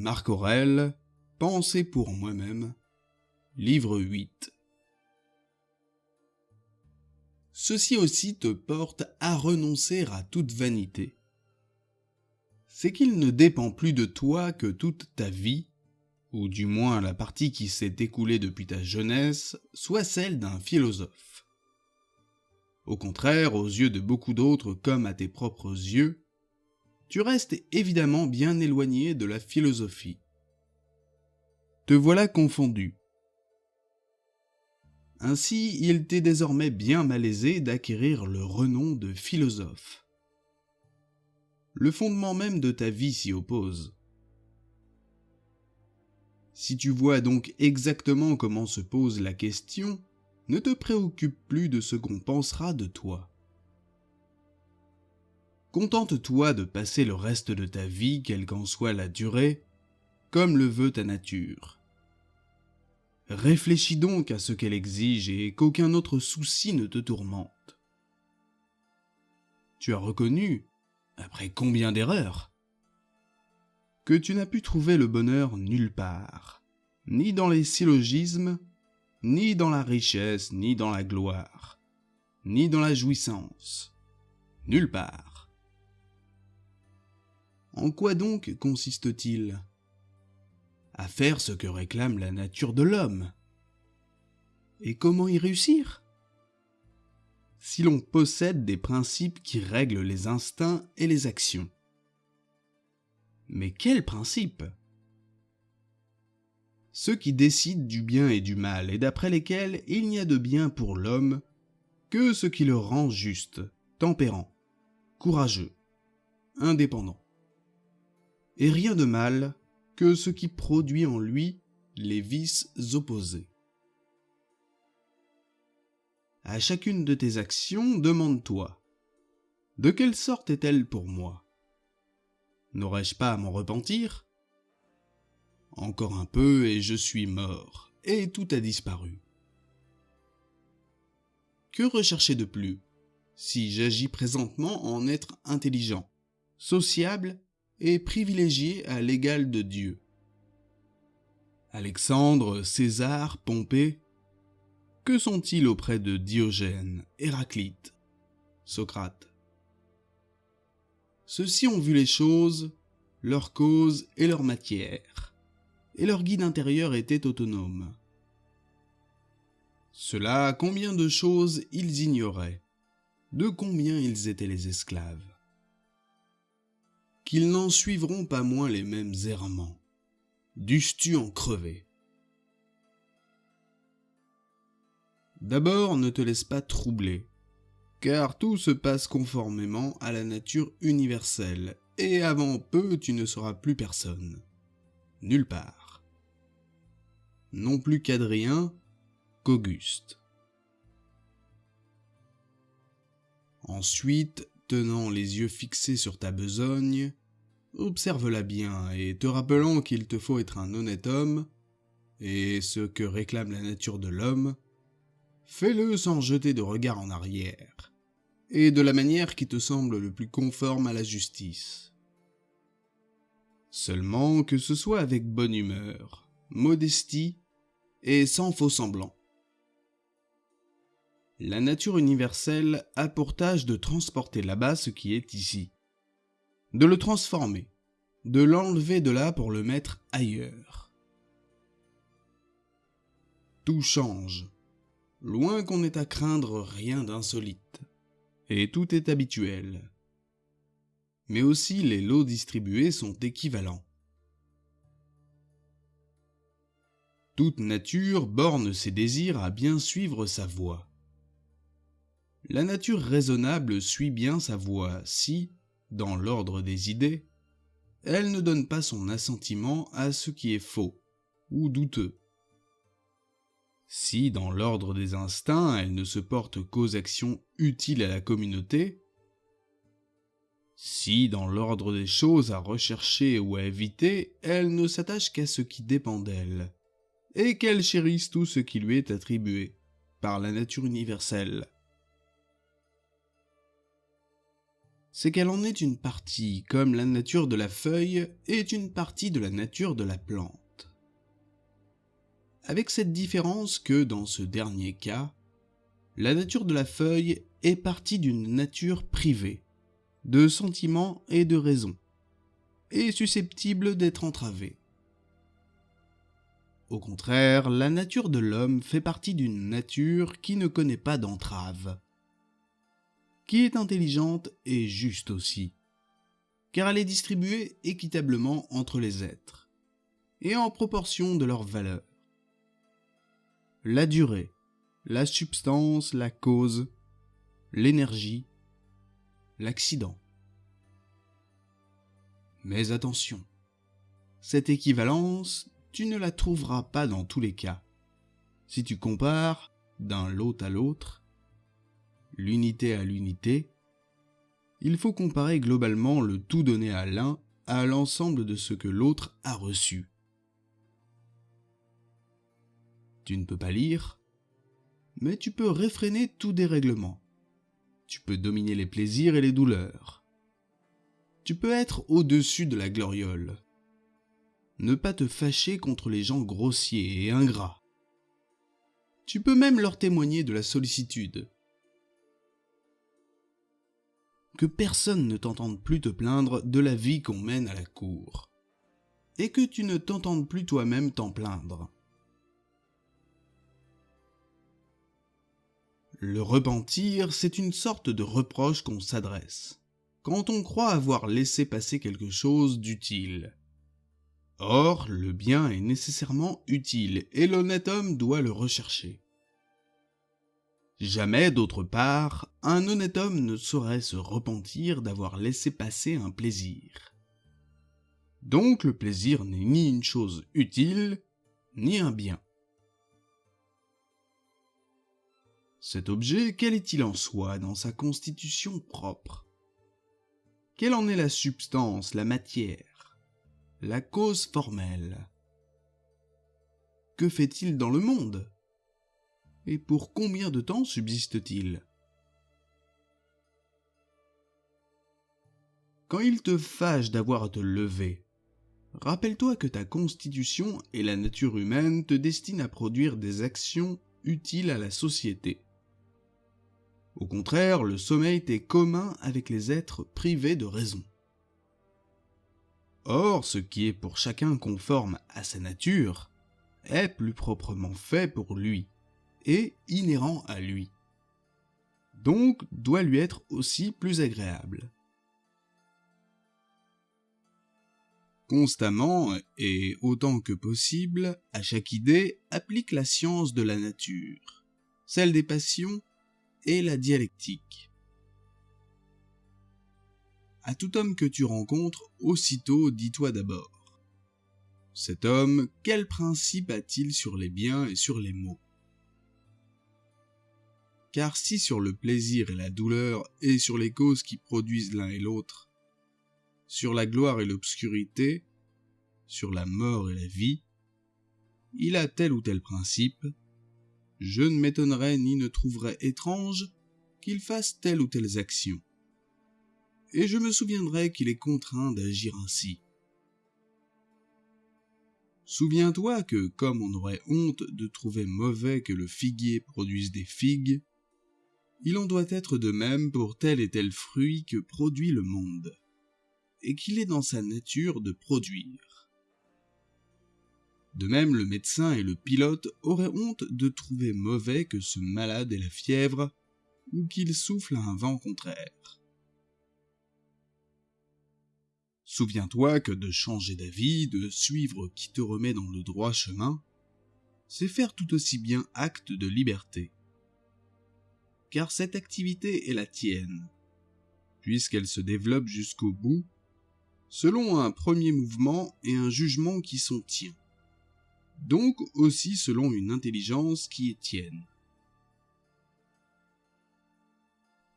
Marc Aurèle, Pensée pour moi-même, livre 8. Ceci aussi te porte à renoncer à toute vanité. C'est qu'il ne dépend plus de toi que toute ta vie, ou du moins la partie qui s'est écoulée depuis ta jeunesse, soit celle d'un philosophe. Au contraire, aux yeux de beaucoup d'autres comme à tes propres yeux, tu restes évidemment bien éloigné de la philosophie. Te voilà confondu. Ainsi, il t'est désormais bien malaisé d'acquérir le renom de philosophe. Le fondement même de ta vie s'y oppose. Si tu vois donc exactement comment se pose la question, ne te préoccupe plus de ce qu'on pensera de toi. Contente-toi de passer le reste de ta vie, quelle qu'en soit la durée, comme le veut ta nature. Réfléchis donc à ce qu'elle exige et qu'aucun autre souci ne te tourmente. Tu as reconnu, après combien d'erreurs, que tu n'as pu trouver le bonheur nulle part, ni dans les syllogismes, ni dans la richesse, ni dans la gloire, ni dans la jouissance, nulle part. En quoi donc consiste-t-il ? À faire ce que réclame la nature de l'homme. Et comment y réussir ? Si l'on possède des principes qui règlent les instincts et les actions. Mais quels principes ? Ceux qui décident du bien et du mal, et d'après lesquels il n'y a de bien pour l'homme que ce qui le rend juste, tempérant, courageux, indépendant. Et rien de mal que ce qui produit en lui les vices opposés. À chacune de tes actions, demande-toi, de quelle sorte est-elle pour moi ? N'aurais-je pas à m'en repentir ? Encore un peu et je suis mort, et tout a disparu. Que rechercher de plus, si j'agis présentement en être intelligent, sociable et privilégié à l'égal de Dieu ? Alexandre, César, Pompée, que sont-ils auprès de Diogène, Héraclite, Socrate ? Ceux-ci ont vu les choses, leur cause et leur matière, et leur guide intérieur était autonome. Ceux-là, combien de choses ils ignoraient, de combien ils étaient les esclaves. Qu'ils n'en suivront pas moins les mêmes errements. Duches-tu en crever ? D'abord, ne te laisse pas troubler, car tout se passe conformément à la nature universelle, et avant peu tu ne seras plus personne, nulle part. Non plus qu'Adrien, qu'Auguste. Ensuite, tenant les yeux fixés sur ta besogne, observe-la bien, et te rappelant qu'il te faut être un honnête homme, et ce que réclame la nature de l'homme, fais-le sans jeter de regard en arrière, et de la manière qui te semble le plus conforme à la justice. Seulement que ce soit avec bonne humeur, modestie et sans faux semblant. La nature universelle a pour tâche de transporter là-bas ce qui est ici, de le transformer, de l'enlever de là pour le mettre ailleurs. Tout change. Loin qu'on ait à craindre rien d'insolite, et tout est habituel. Mais aussi les lots distribués sont équivalents. Toute nature borne ses désirs à bien suivre sa voie. La nature raisonnable suit bien sa voie si, dans l'ordre des idées, elle ne donne pas son assentiment à ce qui est faux ou douteux. Si, dans l'ordre des instincts, elle ne se porte qu'aux actions utiles à la communauté, si, dans l'ordre des choses à rechercher ou à éviter, elle ne s'attache qu'à ce qui dépend d'elle, et qu'elle chérisse tout ce qui lui est attribué, par la nature universelle. c'est qu'elle en est une partie, comme la nature de la feuille est une partie de la nature de la plante. Avec cette différence que, dans ce dernier cas, la nature de la feuille est partie d'une nature privée, de sentiments et de raison, et susceptible d'être entravée. Au contraire, la nature de l'homme fait partie d'une nature qui ne connaît pas d'entrave, qui est intelligente et juste aussi, car elle est distribuée équitablement entre les êtres, et en proportion de leur valeur. La durée, la substance, la cause, l'énergie, l'accident. Mais attention, cette équivalence, tu ne la trouveras pas dans tous les cas. Si tu compares d'un lot à l'autre, l'unité à l'unité, il faut comparer globalement le tout donné à l'un à l'ensemble de ce que l'autre a reçu. Tu ne peux pas lire, mais tu peux réfréner tout dérèglement. Tu peux dominer les plaisirs et les douleurs. Tu peux être au-dessus de la gloriole. Ne pas te fâcher contre les gens grossiers et ingrats. Tu peux même leur témoigner de la sollicitude. Que personne ne t'entende plus te plaindre de la vie qu'on mène à la cour, et que tu ne t'entendes plus toi-même t'en plaindre. Le repentir, c'est une sorte de reproche qu'on s'adresse, quand on croit avoir laissé passer quelque chose d'utile. Or, le bien est nécessairement utile, et l'honnête homme doit le rechercher. Jamais, d'autre part, un honnête homme ne saurait se repentir d'avoir laissé passer un plaisir. Donc le plaisir n'est ni une chose utile, ni un bien. Cet objet, quel est-il en soi, dans sa constitution propre? Quelle en est la substance, la matière, la cause formelle? Que fait-il dans le monde? Et pour combien de temps subsiste-t-il? Quand il te fâche d'avoir à te lever, rappelle-toi que ta constitution et la nature humaine te destinent à produire des actions utiles à la société. Au contraire, le sommeil t'est commun avec les êtres privés de raison. Or, ce qui est pour chacun conforme à sa nature est plus proprement fait pour lui et inhérent à lui. Donc, doit lui être aussi plus agréable. Constamment, et autant que possible, à chaque idée, applique la science de la nature, celle des passions et la dialectique. À tout homme que tu rencontres, aussitôt dis-toi d'abord: cet homme, quel principe a-t-il sur les biens et sur les maux? Car si sur le plaisir et la douleur et sur les causes qui produisent l'un et l'autre, sur la gloire et l'obscurité, sur la mort et la vie, il a tel ou tel principe, je ne m'étonnerais ni ne trouverais étrange qu'il fasse telle ou telle action. Et je me souviendrai qu'il est contraint d'agir ainsi. Souviens-toi que, comme on aurait honte de trouver mauvais que le figuier produise des figues, il en doit être de même pour tel et tel fruit que produit le monde, et qu'il est dans sa nature de produire. De même, le médecin et le pilote auraient honte de trouver mauvais que ce malade ait la fièvre, ou qu'il souffle à un vent contraire. Souviens-toi que de changer d'avis, de suivre qui te remet dans le droit chemin, c'est faire tout aussi bien acte de liberté. Car cette activité est la tienne, puisqu'elle se développe jusqu'au bout, selon un premier mouvement et un jugement qui sont tiens, donc aussi selon une intelligence qui est tienne.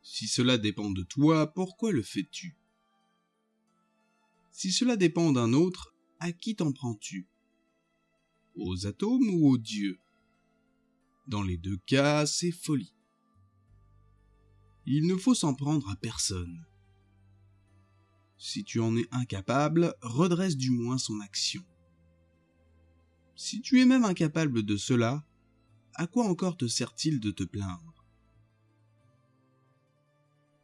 Si cela dépend de toi, pourquoi le fais-tu? Si cela dépend d'un autre, à qui t'en prends-tu? Aux atomes ou aux dieux? Dans les deux cas, c'est folie. Il ne faut s'en prendre à personne. Si tu en es incapable, redresse du moins son action. Si tu es même incapable de cela, à quoi encore te sert-il de te plaindre?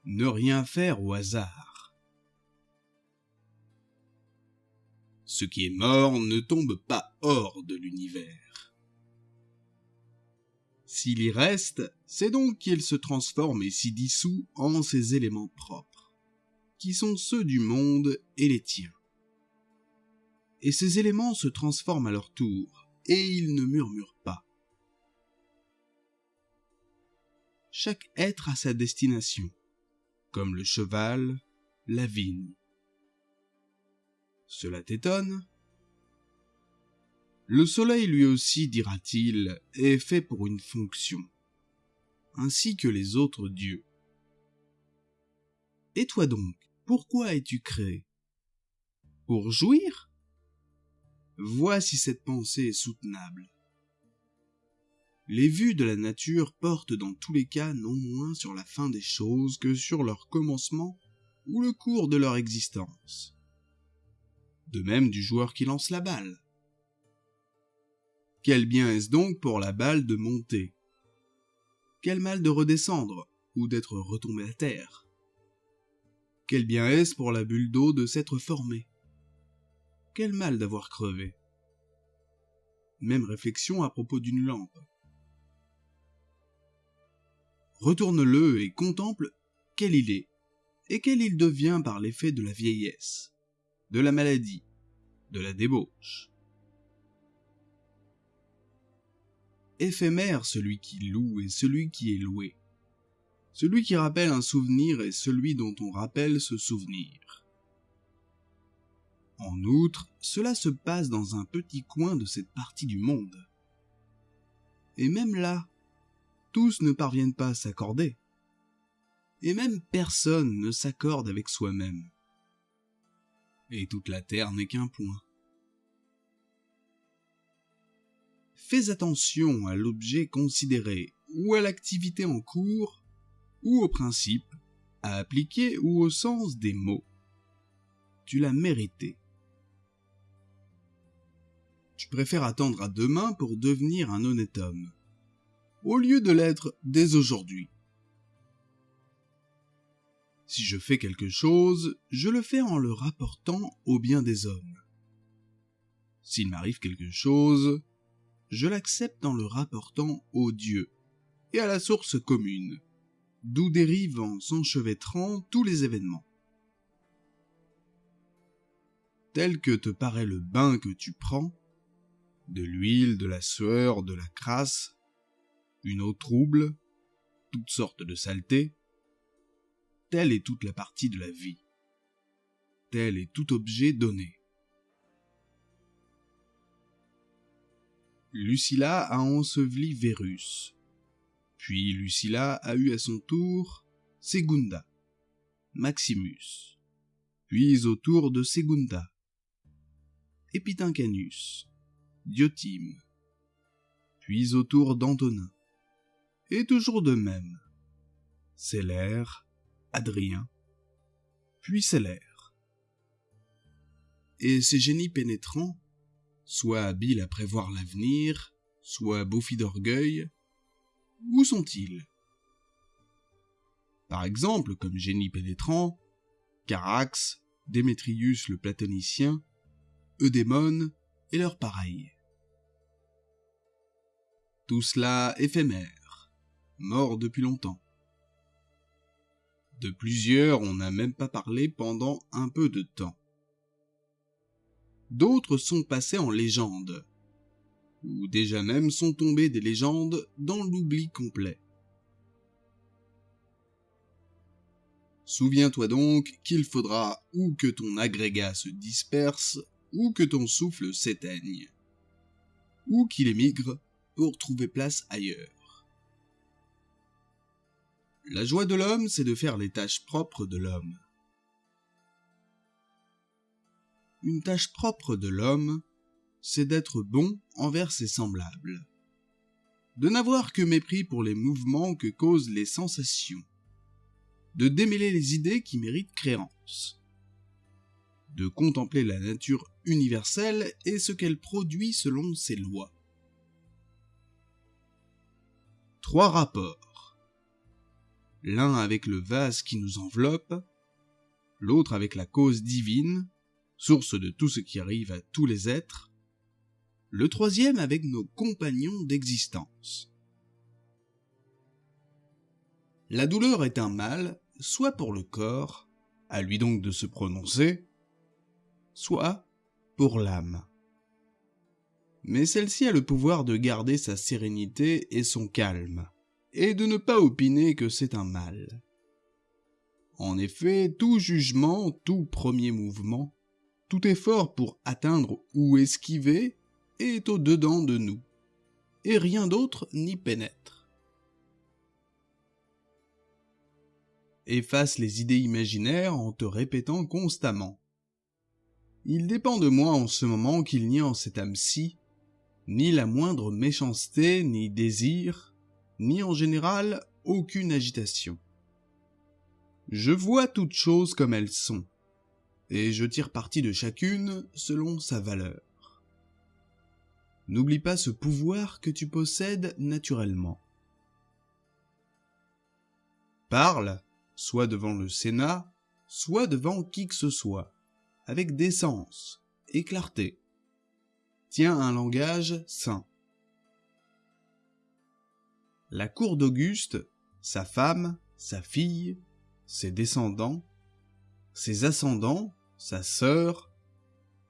Ne rien faire au hasard. Ce qui est mort ne tombe pas hors de l'univers. S'il y reste, c'est donc qu'il se transforme et s'y dissout en ses éléments propres, qui sont ceux du monde et les tiens. Et ces éléments se transforment à leur tour, et ils ne murmurent pas. Chaque être a sa destination, comme le cheval, la vigne. Cela t'étonne? Le soleil lui aussi, dira-t-il, est fait pour une fonction, ainsi que les autres dieux. Et toi donc, pourquoi es-tu créé? Pour jouir? Vois si cette pensée est soutenable. Les vues de la nature portent dans tous les cas non moins sur la fin des choses que sur leur commencement ou le cours de leur existence. De même du joueur qui lance la balle. Quel bien est-ce donc pour la balle de monter? Quel mal de redescendre ou d'être retombée à terre? Quel bien est-ce pour la bulle d'eau de s'être formée? Quel mal d'avoir crevé? Même réflexion à propos d'une lampe. Retourne-le et contemple quel il est, et quel il devient par l'effet de la vieillesse, de la maladie, de la débauche. Éphémère celui qui loue et celui qui est loué, celui qui rappelle un souvenir et celui dont on rappelle ce souvenir. En outre, cela se passe dans un petit coin de cette partie du monde. Et même là, tous ne parviennent pas à s'accorder. Et même personne ne s'accorde avec soi-même. Et toute la terre n'est qu'un point. Fais attention à l'objet considéré, ou à l'activité en cours, ou au principe, à appliquer ou au sens des mots. Tu l'as mérité. Tu préfères attendre à demain pour devenir un honnête homme, au lieu de l'être dès aujourd'hui. Si je fais quelque chose, je le fais en le rapportant au bien des hommes. S'il m'arrive quelque chose, je l'accepte en le rapportant au Dieu et à la source commune, d'où dérivent en s'enchevêtrant tous les événements. Tel que te paraît le bain que tu prends, de l'huile, de la sueur, de la crasse, une eau trouble, toutes sortes de saletés, telle est toute la partie de la vie, tel est tout objet donné. Lucilla a enseveli Vérus, puis Lucilla a eu à son tour Segunda, Maximus, puis au tour de Segunda, Epityncanus, Diotime, puis au tour d'Antonin, et toujours de même, Célère, Adrien, puis Célère. Et ces génies pénétrants, soit habiles à prévoir l'avenir, soit bouffis d'orgueil, où sont-ils? Par exemple, comme génie pénétrant, Charax, Démétrius le platonicien, Eudémone et leurs pareils. Tout cela éphémère, mort depuis longtemps. De plusieurs, on n'a même pas parlé pendant un peu de temps. D'autres sont passés en légende, ou déjà même sont tombés des légendes dans l'oubli complet. Souviens-toi donc qu'il faudra ou que ton agrégat se disperse, ou que ton souffle s'éteigne, ou qu'il émigre pour trouver place ailleurs. La joie de l'homme, c'est de faire les tâches propres de l'homme. Une tâche propre de l'homme, c'est d'être bon envers ses semblables, de n'avoir que mépris pour les mouvements que causent les sensations, de démêler les idées qui méritent créance, de contempler la nature universelle et ce qu'elle produit selon ses lois. 3 rapports. L'un avec le vase qui nous enveloppe, l'autre avec la cause divine, source de tout ce qui arrive à tous les êtres, le troisième avec nos compagnons d'existence. La douleur est un mal, soit pour le corps, à lui donc de se prononcer, soit pour l'âme. Mais celle-ci a le pouvoir de garder sa sérénité et son calme, et de ne pas opiner que c'est un mal. En effet, tout jugement, tout premier mouvement, tout effort pour atteindre ou esquiver est au-dedans de nous, et rien d'autre n'y pénètre. Efface les idées imaginaires en te répétant constamment. Il dépend de moi en ce moment qu'il n'y a en cette âme-ci ni la moindre méchanceté, ni désir, ni en général aucune agitation. Je vois toutes choses comme elles sont, et je tire parti de chacune selon sa valeur. N'oublie pas ce pouvoir que tu possèdes naturellement. Parle, soit devant le Sénat, soit devant qui que ce soit, avec décence et clarté. Tiens un langage sain. La cour d'Auguste, sa femme, sa fille, ses descendants, ses ascendants, sa sœur,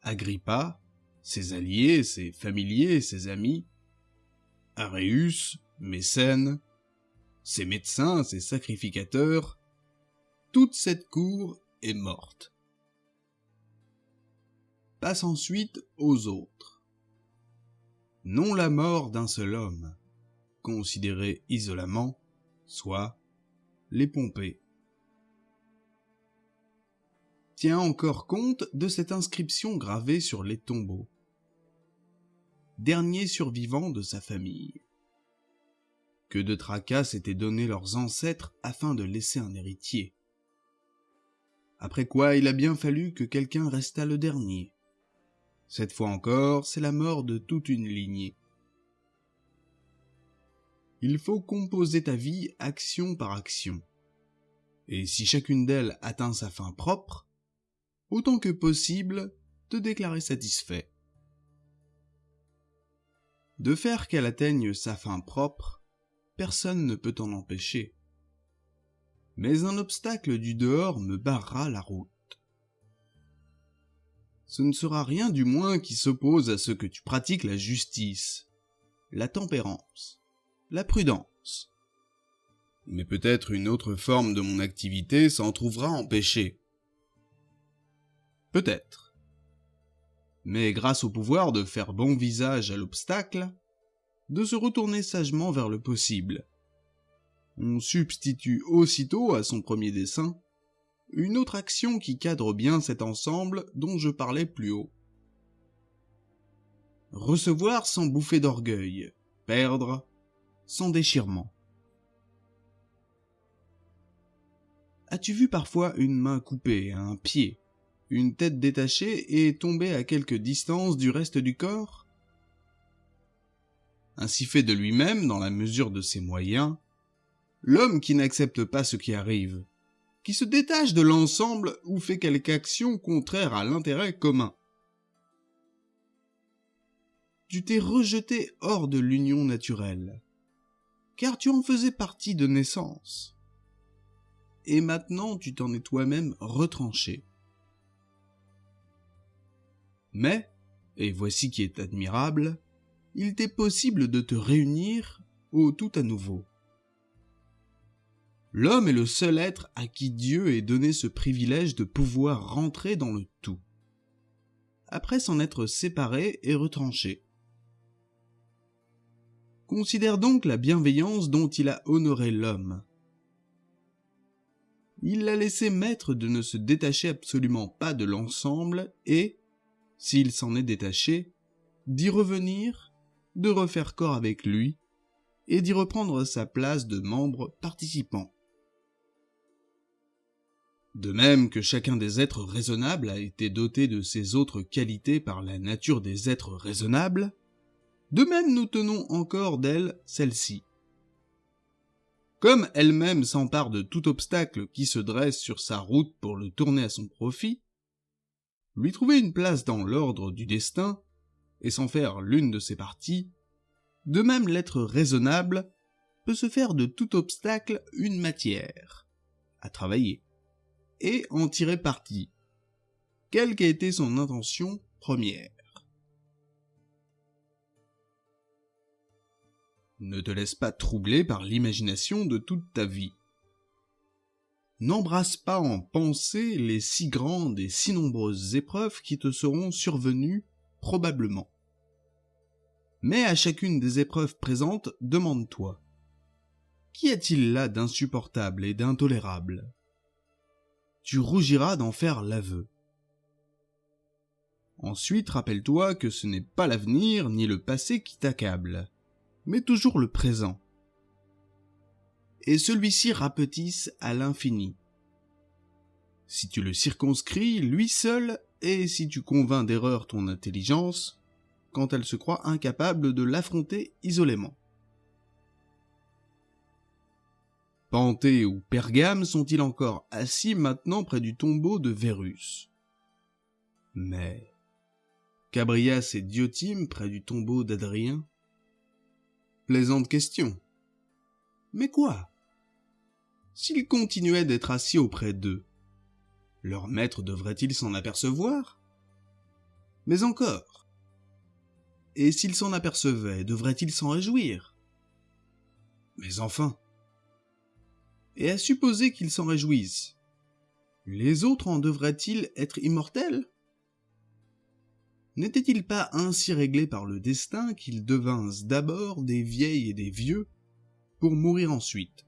Agrippa, ses alliés, ses familiers, ses amis, Aréus, Mécène, ses médecins, ses sacrificateurs, toute cette cour est morte. Passe ensuite aux autres. Non la mort d'un seul homme, considéré isolément, soit les Pompées. Tiens encore compte de cette inscription gravée sur les tombeaux. Dernier survivant de sa famille. Que de tracas s'étaient donnés leurs ancêtres afin de laisser un héritier. Après quoi il a bien fallu que quelqu'un restât le dernier. Cette fois encore, c'est la mort de toute une lignée. Il faut composer ta vie action par action. Et si chacune d'elles atteint sa fin propre, autant que possible, te déclarer satisfait. De faire qu'elle atteigne sa fin propre, personne ne peut t'en empêcher. Mais un obstacle du dehors me barrera la route. Ce ne sera rien du moins qui s'oppose à ce que tu pratiques la justice, la tempérance, la prudence. Mais peut-être une autre forme de mon activité s'en trouvera empêchée. Peut-être. Mais grâce au pouvoir de faire bon visage à l'obstacle, de se retourner sagement vers le possible. On substitue aussitôt à son premier dessein une autre action qui cadre bien cet ensemble dont je parlais plus haut. Recevoir sans bouffer d'orgueil, perdre sans déchirement. As-tu vu parfois une main coupée, un pied, une tête détachée et tombée à quelque distance du reste du corps ? Ainsi fait de lui-même, dans la mesure de ses moyens, l'homme qui n'accepte pas ce qui arrive, qui se détache de l'ensemble ou fait quelque action contraire à l'intérêt commun. Tu t'es rejeté hors de l'union naturelle, car tu en faisais partie de naissance. Et maintenant tu t'en es toi-même retranché. Mais, et voici qui est admirable, il t'est possible de te réunir au tout à nouveau. L'homme est le seul être à qui Dieu ait donné ce privilège de pouvoir rentrer dans le tout, après s'en être séparé et retranché. Considère donc la bienveillance dont il a honoré l'homme. Il l'a laissé maître de ne se détacher absolument pas de l'ensemble et, s'il s'en est détaché, d'y revenir, de refaire corps avec lui, et d'y reprendre sa place de membre participant. De même que chacun des êtres raisonnables a été doté de ces autres qualités par la nature des êtres raisonnables, de même nous tenons encore d'elle celle-ci. Comme elle-même s'empare de tout obstacle qui se dresse sur sa route pour le tourner à son profit, lui trouver une place dans l'ordre du destin, et s'en faire l'une de ses parties, de même l'être raisonnable peut se faire de tout obstacle une matière à travailler, et en tirer parti, quelle qu'ait été son intention première. Ne te laisse pas troubler par l'imagination de toute ta vie. N'embrasse pas en pensée les si grandes et si nombreuses épreuves qui te seront survenues probablement. Mais à chacune des épreuves présentes, demande-toi, qu'y a-t-il là d'insupportable et d'intolérable ? Tu rougiras d'en faire l'aveu. Ensuite, rappelle-toi que ce n'est pas l'avenir ni le passé qui t'accablent, mais toujours le présent. Et celui-ci rapetisse à l'infini. Si tu le circonscris, lui seul, et si tu convaincs d'erreur ton intelligence, quand elle se croit incapable de l'affronter isolément. Panthée ou Pergame sont-ils encore assis maintenant près du tombeau de Vérus? Mais Cabrias et Diotime près du tombeau d'Adrien? Plaisante question. Mais quoi? S'ils continuaient d'être assis auprès d'eux, leur maître devrait-il s'en apercevoir? Mais encore. Et s'il s'en apercevait, devrait-il s'en réjouir? Mais enfin. Et à supposer qu'ils s'en réjouissent, les autres en devraient-ils être immortels? N'était-il pas ainsi réglé par le destin qu'ils devinssent d'abord des vieilles et des vieux, pour mourir ensuite?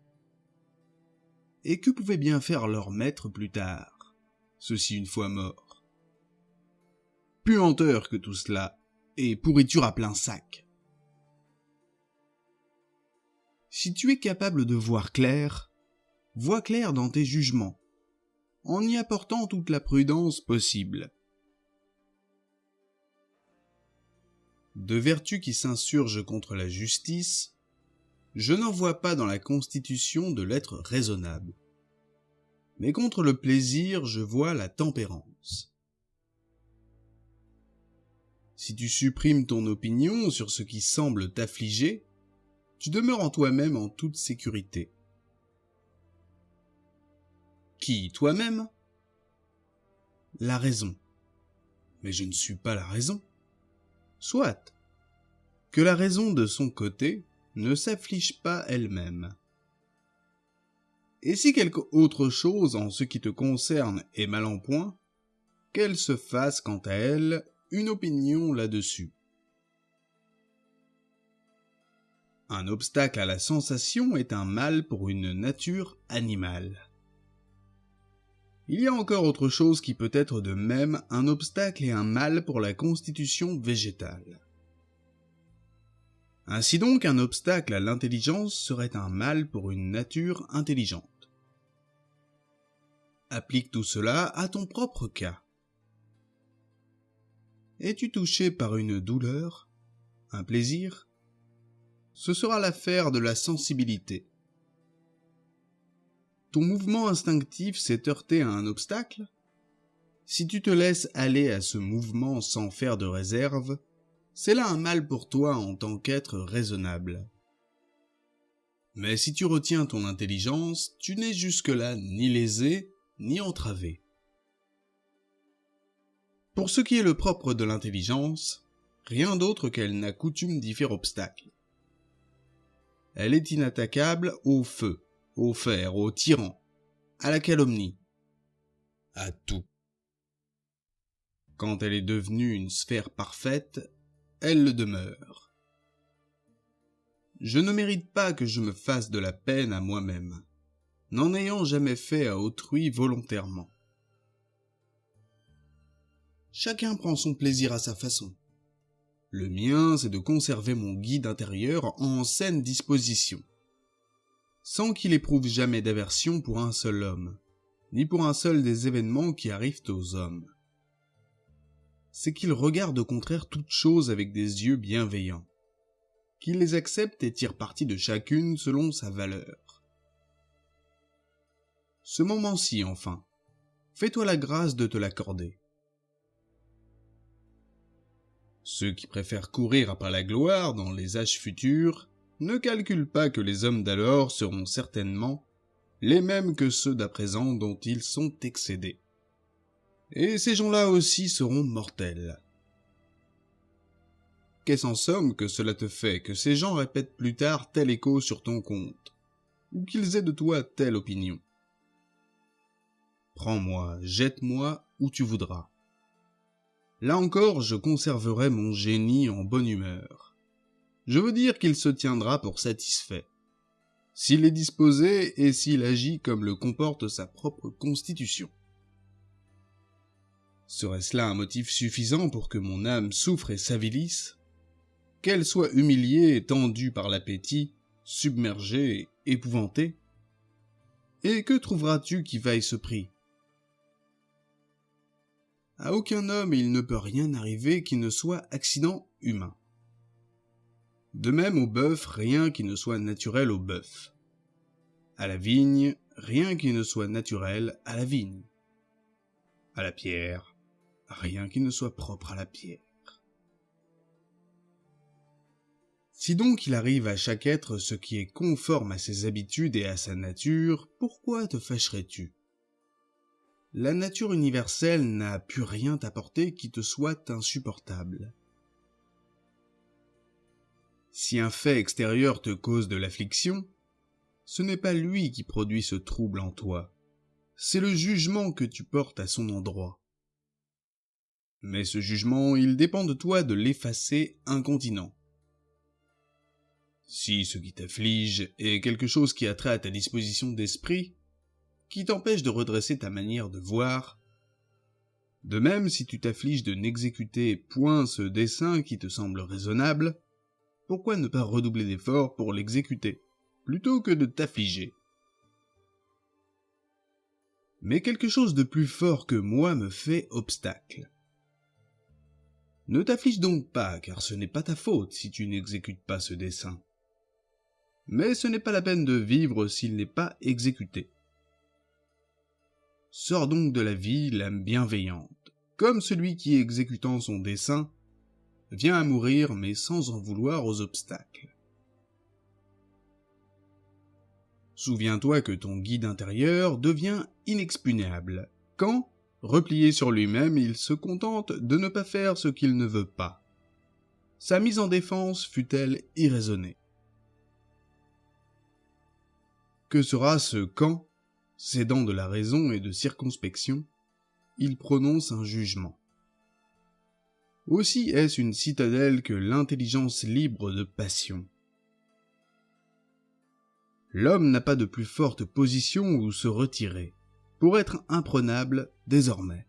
Et que pouvait bien faire leur maître plus tard, ceux-ci une fois morts? Puanteur que tout cela, et pourriture à plein sac. Si tu es capable de voir clair, vois clair dans tes jugements, en y apportant toute la prudence possible. De vertu qui s'insurge contre la justice, je n'en vois pas dans la constitution de l'être raisonnable. Mais contre le plaisir, je vois la tempérance. Si tu supprimes ton opinion sur ce qui semble t'affliger, tu demeures en toi-même en toute sécurité. Qui, toi-même? La raison. Mais je ne suis pas la raison. Soit. Que la raison de son côté ne s'afflige pas elle-même. Et si quelque autre chose en ce qui te concerne est mal en point, qu'elle se fasse quant à elle une opinion là-dessus. Un obstacle à la sensation est un mal pour une nature animale. Il y a encore autre chose qui peut être de même un obstacle et un mal pour la constitution végétale. Ainsi donc, un obstacle à l'intelligence serait un mal pour une nature intelligente. Applique tout cela à ton propre cas. Es-tu touché par une douleur, un plaisir? Ce sera l'affaire de la sensibilité. Ton mouvement instinctif s'est heurté à un obstacle? Si tu te laisses aller à ce mouvement sans faire de réserve, c'est là un mal pour toi en tant qu'être raisonnable. Mais si tu retiens ton intelligence, tu n'es jusque-là ni lésé, ni entravé. Pour ce qui est le propre de l'intelligence, rien d'autre qu'elle n'a coutume d'y faire obstacle. Elle est inattaquable au feu, au fer, au tyran, à la calomnie, à tout. Quand elle est devenue une sphère parfaite, elle le demeure. Je ne mérite pas que je me fasse de la peine à moi-même, n'en ayant jamais fait à autrui volontairement. Chacun prend son plaisir à sa façon. Le mien, c'est de conserver mon guide intérieur en saine disposition, sans qu'il éprouve jamais d'aversion pour un seul homme, ni pour un seul des événements qui arrivent aux hommes. C'est qu'il regarde au contraire toutes choses avec des yeux bienveillants, qu'il les accepte et tire parti de chacune selon sa valeur. Ce moment-ci, enfin, fais-toi la grâce de te l'accorder. Ceux qui préfèrent courir après la gloire dans les âges futurs ne calculent pas que les hommes d'alors seront certainement les mêmes que ceux d'à présent dont ils sont excédés. Et ces gens-là aussi seront mortels. Qu'est-ce en somme que cela te fait que ces gens répètent plus tard tel écho sur ton compte, ou qu'ils aient de toi telle opinion? Prends-moi, jette-moi où tu voudras. Là encore, je conserverai mon génie en bonne humeur. Je veux dire qu'il se tiendra pour satisfait, s'il est disposé et s'il agit comme le comporte sa propre constitution. Serait-ce là un motif suffisant pour que mon âme souffre et s'avilisse, qu'elle soit humiliée et tendue par l'appétit, submergée et épouvantée? Et que trouveras-tu qui vaille ce prix? À aucun homme il ne peut rien arriver qui ne soit accident humain. De même au bœuf, rien qui ne soit naturel au bœuf. À la vigne, rien qui ne soit naturel à la vigne. À la pierre, rien qui ne soit propre à la pierre. Si donc il arrive à chaque être ce qui est conforme à ses habitudes et à sa nature, pourquoi te fâcherais-tu? La nature universelle n'a pu rien t'apporter qui te soit insupportable. Si un fait extérieur te cause de l'affliction, ce n'est pas lui qui produit ce trouble en toi, c'est le jugement que tu portes à son endroit. Mais ce jugement, il dépend de toi de l'effacer incontinent. Si ce qui t'afflige est quelque chose qui a trait à ta disposition d'esprit, qui t'empêche de redresser ta manière de voir, de même si tu t'affliges de n'exécuter point ce dessein qui te semble raisonnable, pourquoi ne pas redoubler d'efforts pour l'exécuter, plutôt que de t'affliger? Mais quelque chose de plus fort que moi me fait obstacle. Ne t'afflige donc pas, car ce n'est pas ta faute si tu n'exécutes pas ce dessein. Mais ce n'est pas la peine de vivre s'il n'est pas exécuté. Sors donc de la vie l'âme bienveillante, comme celui qui, exécutant son dessein, vient à mourir mais sans en vouloir aux obstacles. Souviens-toi que ton guide intérieur devient inexpugnable, quand, replié sur lui-même, il se contente de ne pas faire ce qu'il ne veut pas. Sa mise en défense fut-elle irraisonnée? Que sera ce quand, s'aidant de la raison et de circonspection, il prononce un jugement? Aussi est-ce une citadelle que l'intelligence libre de passion. L'homme n'a pas de plus forte position où se retirer, pour être imprenable désormais.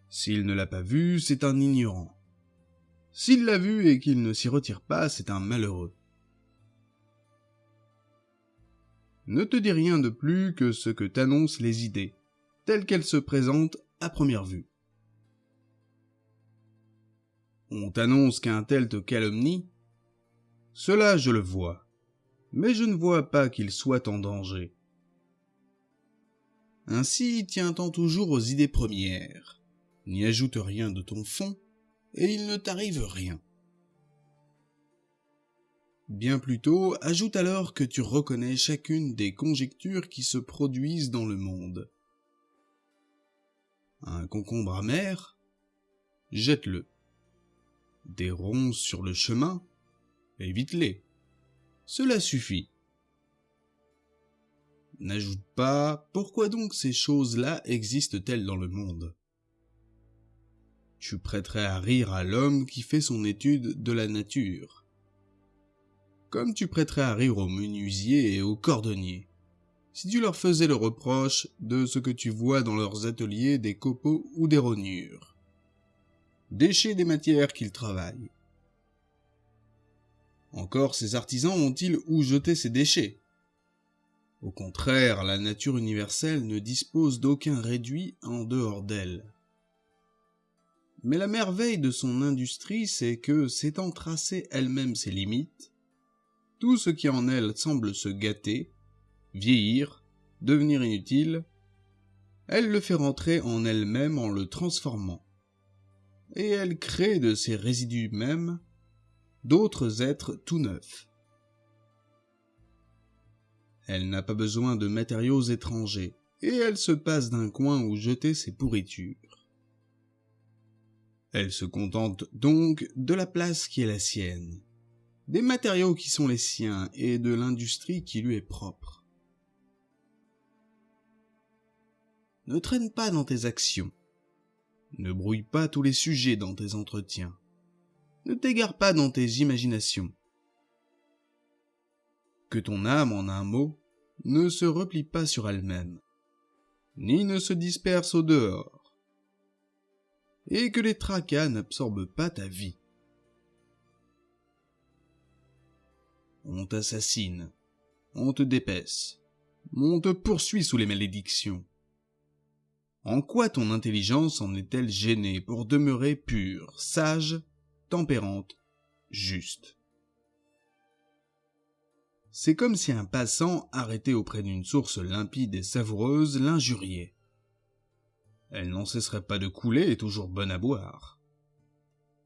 S'il ne l'a pas vu, c'est un ignorant. S'il l'a vu et qu'il ne s'y retire pas, c'est un malheureux. Ne te dis rien de plus que ce que t'annoncent les idées, telles qu'elles se présentent à première vue. On t'annonce qu'un tel te calomnie. Cela je le vois, mais je ne vois pas qu'il soit en danger. Ainsi tiens-t'en toujours aux idées premières, n'y ajoute rien de ton fond, et il ne t'arrive rien. Bien plutôt, ajoute alors que tu reconnais chacune des conjectures qui se produisent dans le monde. Un concombre amer? Jette-le. Des ronces sur le chemin? Évite-les. Cela suffit. N'ajoute pas, pourquoi donc ces choses-là existent-elles dans le monde? Tu prêterais à rire à l'homme qui fait son étude de la nature, comme tu prêterais à rire aux menuisiers et aux cordonniers, si tu leur faisais le reproche de ce que tu vois dans leurs ateliers des copeaux ou des rognures, déchets des matières qu'ils travaillent. Encore ces artisans ont-ils où jeter ces déchets? Au contraire, la nature universelle ne dispose d'aucun réduit en dehors d'elle. Mais la merveille de son industrie, c'est que, s'étant tracée elle-même ses limites, tout ce qui en elle semble se gâter, vieillir, devenir inutile, elle le fait rentrer en elle-même en le transformant. Et elle crée de ces résidus mêmes d'autres êtres tout neufs. Elle n'a pas besoin de matériaux étrangers, et elle se passe d'un coin où jeter ses pourritures. Elle se contente donc de la place qui est la sienne, des matériaux qui sont les siens et de l'industrie qui lui est propre. Ne traîne pas dans tes actions, ne brouille pas tous les sujets dans tes entretiens, ne t'égare pas dans tes imaginations. Que ton âme, en un mot, ne se replie pas sur elle-même, ni ne se disperse au dehors, et que les tracas n'absorbent pas ta vie. On t'assassine, on te dépaisse, on te poursuit sous les malédictions. En quoi ton intelligence en est-elle gênée pour demeurer pure, sage, tempérante, juste? C'est comme si un passant arrêté auprès d'une source limpide et savoureuse l'injuriait. Elle n'en cesserait pas de couler et toujours bonne à boire.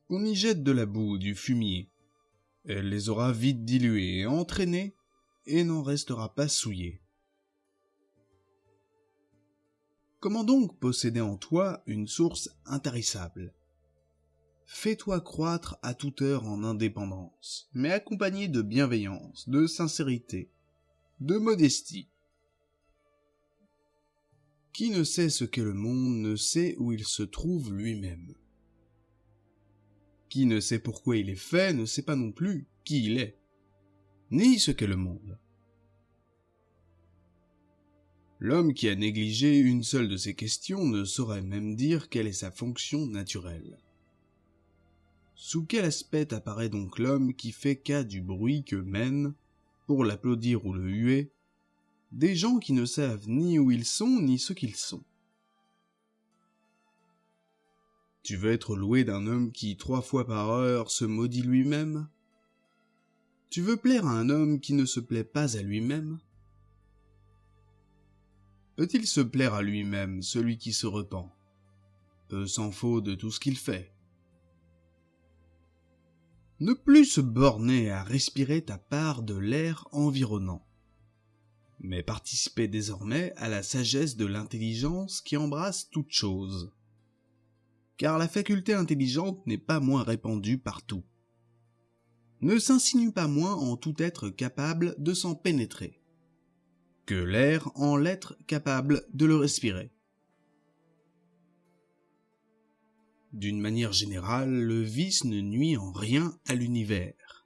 On y jette de la boue, du fumier. Elle les aura vite dilués et entraînés, et n'en restera pas souillée. Comment donc posséder en toi une source intarissable? Fais-toi croître à toute heure en indépendance, mais accompagné de bienveillance, de sincérité, de modestie. Qui ne sait ce qu'est le monde ne sait où il se trouve lui-même. Qui ne sait pourquoi il est fait ne sait pas non plus qui il est, ni ce qu'est le monde. L'homme qui a négligé une seule de ces questions ne saurait même dire quelle est sa fonction naturelle. Sous quel aspect apparaît donc l'homme qui fait cas du bruit que mènent, pour l'applaudir ou le huer, des gens qui ne savent ni où ils sont ni ce qu'ils sont? Tu veux être loué d'un homme qui 3 fois par heure se maudit lui-même? Tu veux plaire à un homme qui ne se plaît pas à lui-même? Peut-il se plaire à lui-même, celui qui se repent? Peu s'en faut de tout ce qu'il fait. Ne plus se borner à respirer ta part de l'air environnant, mais participer désormais à la sagesse de l'intelligence qui embrasse toute chose. Car la faculté intelligente n'est pas moins répandue partout. Ne s'insinue pas moins en tout être capable de s'en pénétrer que l'air en l'être capable de le respirer. D'une manière générale, le vice ne nuit en rien à l'univers.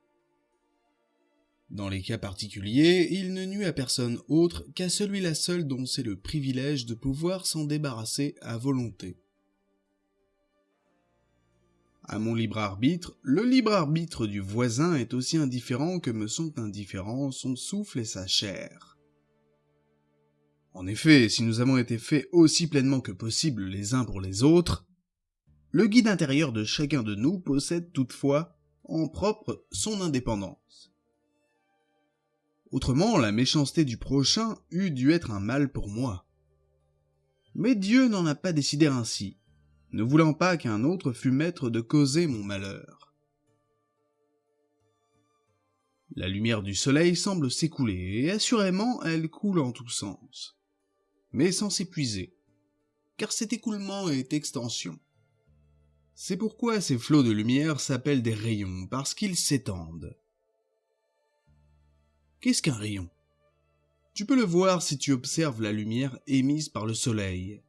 Dans les cas particuliers, il ne nuit à personne autre qu'à celui-là seul dont c'est le privilège de pouvoir s'en débarrasser à volonté. À mon libre arbitre, le libre arbitre du voisin est aussi indifférent que me sont indifférents son souffle et sa chair. En effet, si nous avons été faits aussi pleinement que possible les uns pour les autres, le guide intérieur de chacun de nous possède toutefois, en propre, son indépendance. Autrement, la méchanceté du prochain eût dû être un mal pour moi. Mais Dieu n'en a pas décidé ainsi, ne voulant pas qu'un autre fût maître de causer mon malheur. La lumière du soleil semble s'écouler, et assurément elle coule en tous sens, mais sans s'épuiser, car cet écoulement est extension. C'est pourquoi ces flots de lumière s'appellent des rayons, parce qu'ils s'étendent. Qu'est-ce qu'un rayon? Tu peux le voir si tu observes la lumière émise par le soleil,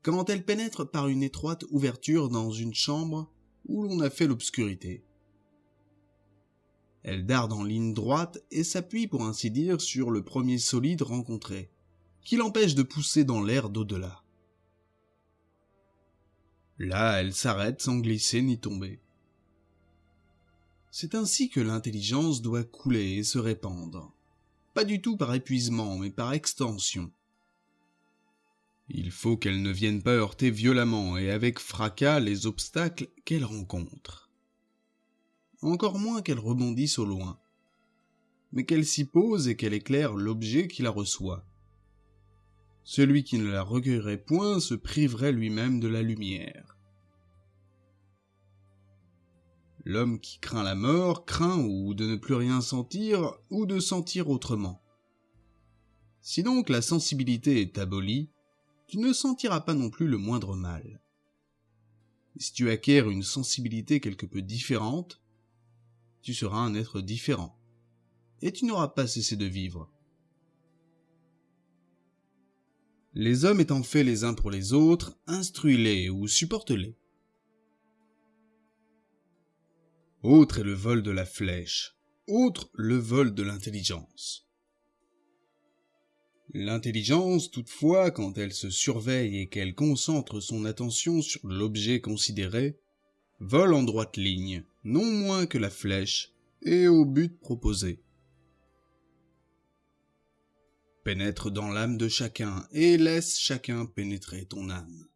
quand elle pénètre par une étroite ouverture dans une chambre où l'on a fait l'obscurité. Elle darde en ligne droite et s'appuie pour ainsi dire sur le premier solide rencontré, qui l'empêche de pousser dans l'air d'au-delà. Là, elle s'arrête sans glisser ni tomber. C'est ainsi que l'intelligence doit couler et se répandre, pas du tout par épuisement, mais par extension. Il faut qu'elle ne vienne pas heurter violemment et avec fracas les obstacles qu'elle rencontre. Encore moins qu'elle rebondisse au loin, mais qu'elle s'y pose et qu'elle éclaire l'objet qui la reçoit. Celui qui ne la recueillerait point se priverait lui-même de la lumière. L'homme qui craint la mort craint ou de ne plus rien sentir ou de sentir autrement. Si donc la sensibilité est abolie, tu ne sentiras pas non plus le moindre mal. Et si tu acquiers une sensibilité quelque peu différente, tu seras un être différent, et tu n'auras pas cessé de vivre. Les hommes étant faits les uns pour les autres, instruis-les ou supporte-les. Autre est le vol de la flèche, autre le vol de l'intelligence. L'intelligence, toutefois, quand elle se surveille et qu'elle concentre son attention sur l'objet considéré, vole en droite ligne, non moins que la flèche, et au but proposé. Pénètre dans l'âme de chacun, et laisse chacun pénétrer ton âme.